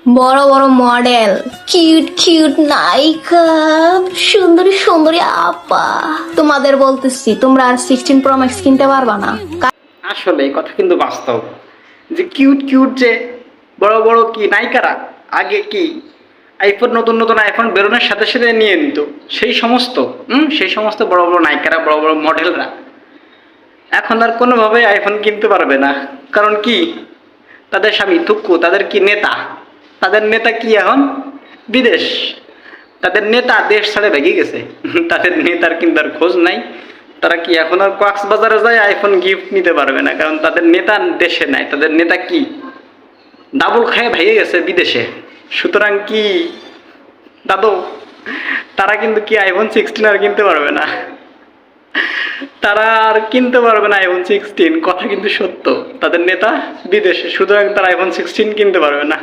বড় বড় model, cute cute নায়িকা, সুন্দরী সুন্দরী আপা, তোমাদের বলতেছি তোমরা আর 16 Pro Max কিনতে পারবা না। আসলে এই কথা কিন্তু বাস্তব যে কিউট কিউট যে বড় বড় কি নায়িকারা আগে কি আইফোন নতুন নতুন আইফোন বেরোনোর সাথে সাথে নিয়ে নিত সেই সমস্ত বড় বড় নায়িকারা বড় বড় মডেলরা এখন আর কোনোভাবে আইফোন কিনতে পারবে না। কারণ কি তাদের স্বামী থুক্কু, তাদের কি নেতা, তাদের নেতা কি এখন বিদেশ, তাদের নেতা দেশ ছাড়ে ভেগে গেছে। তাদের নেতার কিন্তু আর খোঁজ নাই। তারা কি এখন আর কক্সবাজারে যায় আইফোন গিফট নিতে পারবে না, কারণ তাদের নেতা দেশে নাই, তাদের নেতা কি ডাবল খেয়ে ভেগে গেছে বিদেশে। সুতরাং কি দাদু, তারা কিন্তু কি iPhone 16 আর কিনতে পারবে না, তারা আর কিনতে পারবে না iPhone 16। কথা কিন্তু সত্য, তাদের নেতা বিদেশে, সুতরাং তারা iPhone 16 কিনতে পারবে না।